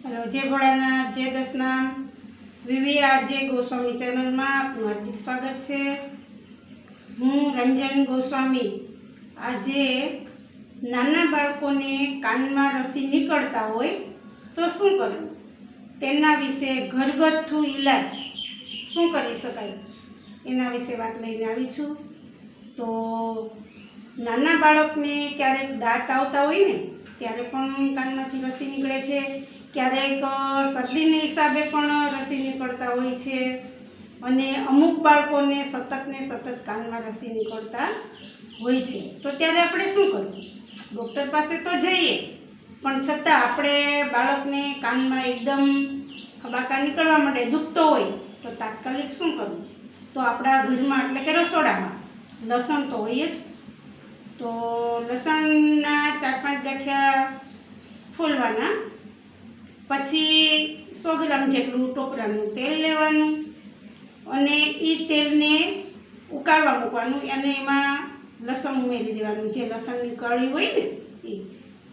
Hello, जय भोळानाथ, जय Dashnam. वीवीआरजे Goswami channel में आपનું हार्दिक स्वागत है। हूँ रंजन गोस्वामी। આજે નાના બાળકોને કાનમાં રસી નીકળતા હોય તો શું કરવું તેના વિશે ઘરગથ્થુ ઈલાજ શું કરી શકાય એના વિશે વાત લઈને આવી છું। તો નાના બાળકને ક્યારેક દાંત આવતા હોય ને ત્યારે પણ કાનમાંથી રસી નીકળે છે, ક્યારેક શરદીને હિસાબે પણ રસી નીકળતા હોય છે અને અમુક બાળકોને સતત કાનમાં રસી નીકળતા હોય છે। તો ત્યારે આપણે શું કરવું? ડૉક્ટર પાસે તો જઈએ જ, પણ છતાં આપણે બાળકને કાનમાં એકદમ ખબાકા નીકળવા માટે દુખતો હોય તો તાત્કાલિક શું કરવું? તો આપણા ઘરમાં એટલે કે રસોડામાં લસણ તો હોય જ। તો લસણના 4-5 ગાંઠિયા ફોલવાના, પછી 100 ગ્રામ જેટલું ટોપરાનું તેલ લેવાનું અને એ તેલને ઉકાળવા મૂકવાનું અને એમાં લસણ ઉમેરી દેવાનું। જે લસણની કળી હોય ને એ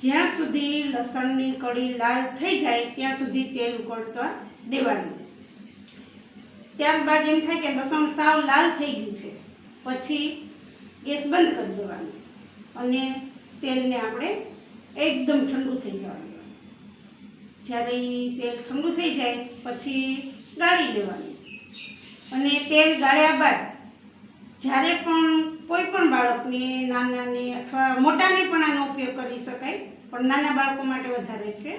જ્યાં સુધી લસણની કળી લાલ થઈ જાય ત્યાં સુધી તેલ ઉકળવા દેવાનું। ત્યારબાદ એમ થાય કે લસણ સાવ લાલ થઈ ગયું છે, પછી ગેસ બંધ કરી દેવાનો અને તેલને આપણે એકદમ ઠંડુ થઈ જવા દેવાનું। જ્યારે તેલ ઠંડુ થઈ જાય પછી ગાળી લેવાનું અને તેલ ગાળ્યા બાદ જ્યારે પણ કોઈ પણ બાળકને, નાનાને અથવા મોટાને પણ આનો ઉપયોગ કરી શકાય, પણ નાના બાળકો માટે વધારે છે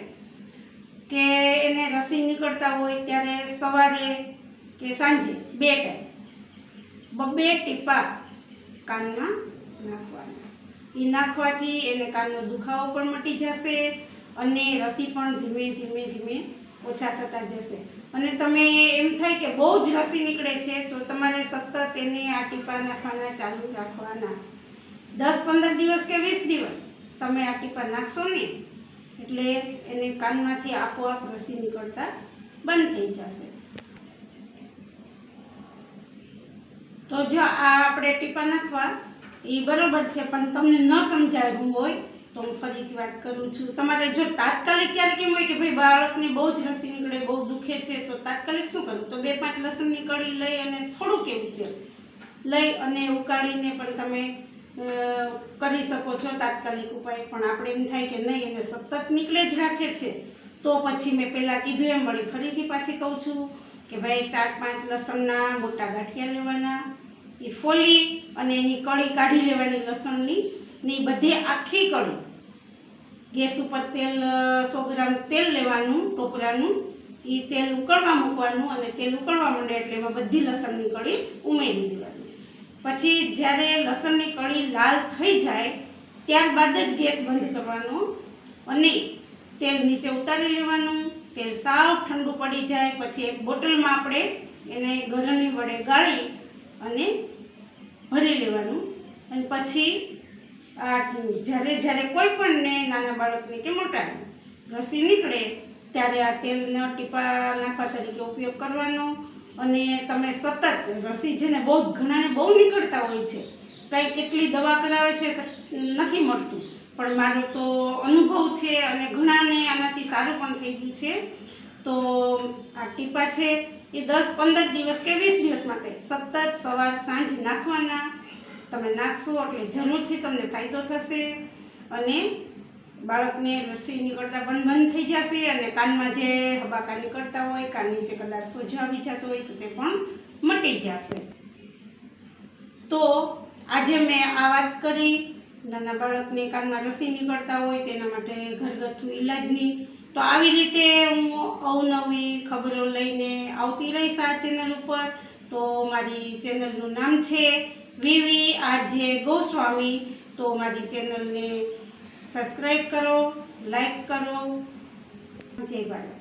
કે એને રસી નીકળતા હોય ત્યારે સવારે કે સાંજે 2 ટાઈમ 2 ટીપા કાનમાં નાખવાના। એ નાખવાથી એને કાનનો દુખાવો પણ મટી જશે અને રસી પણ ધીમે ધીમે ઓછા થતા જશે। અને તમે એમ થાય કે બહુ જ રસી નીકળે છે તો તમારે સતત એને આ ટીપા નાખવાના ચાલુ રાખવાના। 10-15 દિવસ કે 20 દિવસ તમે આ ટીપા નાખશો ને એટલે એને કાનમાંથી આપોઆપ રસી નીકળતા બંધ થઈ જશે। તો જો આ આપણે ટીપા નાખવા એ બરાબર છે, પણ તમને ન સમજાયું હોય તો હું ફરીથી વાત કરું છું। તમારે જો તાત્કાલિક ક્યારેક એમ હોય કે ભાઈ બાળકને બહુ જ રસી નીકળે, બહુ દુખે છે, તો તાત્કાલિક શું કરવું? તો 2-5 લસણની કળી લઈ અને થોડુંક એવું તેલ લઈ અને ઉકાળીને પણ તમે કરી શકો છો તાત્કાલિક ઉપાય। પણ આપણે એમ થાય કે નહીં એને સતત નીકળે જ રાખે છે તો પછી મેં પહેલાં કીધું એમ વળી ફરીથી પાછી કહું છું કે ભાઈ 4-5 લસણના મોટા ગાંઠિયા લેવાના, એ ફોલી અને એની કળી કાઢી લેવાની લસણની ને બધી આખી કળી ગેસ ઉપર તેલ 100 ગ્રામ તેલ લેવાનું ટોપરાનું, એ તેલ ઉકળવા મૂકવાનું અને તેલ ઉકળવા માંડે એટલે એમાં બધી લસણની કળી ઉમેરી દેવાની। પછી જ્યારે લસણની કળી લાલ થઈ જાય ત્યારબાદ જ ગેસ બંધ કરવાનો અને તેલ નીચે ઉતારી લેવાનું। તેલ સાવ ઠંડુ પડી જાય પછી એક બોટલમાં આપણે એને ગરણી વડે ગાળી અને ભરી લેવાનું। અને પછી આ જ્યારે કોઈ પણને નાના બાળકને કે મોટાને રસી નીકળે ત્યારે આ તેલના ટીપા નાખવા તરીકે ઉપયોગ કરવાનો। અને તમે સતત રસી છે ને ઘણાને બહુ નીકળતા હોય છે, કંઈ કેટલી દવા કરાવે છે નથી મળતું, પણ મારો તો અનુભવ છે અને ઘણાને આનાથી સારું પણ થઈ ગયું છે। તો આ ટીપા છે એ 10-15 દિવસ કે 20 દિવસ માટે સતત સવાર સાંજ નાખવાના। તમે નાખશો એટલે જરૂરથી તમને ફાયદો થશે અને બાળકને રસી નીકળતા બંધ થઈ જશે અને કાનમાં જે હબાકા નીકળતા હોય, કાનની જે કદાચ સોજો આવી જતો હોય તો તે પણ મટી જશે। તો આજે મેં આ વાત કરી નાના બાળકને કાનમાં રસી નીકળતા હોય તેના માટે ઘરગથ્થુ ઈલાજની। તો આવી રીતે હું અવનવી ખબરો લઈને આવતી રહીશ આ ચેનલ ઉપર। તો મારી ચેનલનું નામ છે વીવીઆરજે ગોસ્વામી। તો મારી ચેનલને સબસ્ક્રાઈબ કરો, લાઈક કરો। જય ભારત।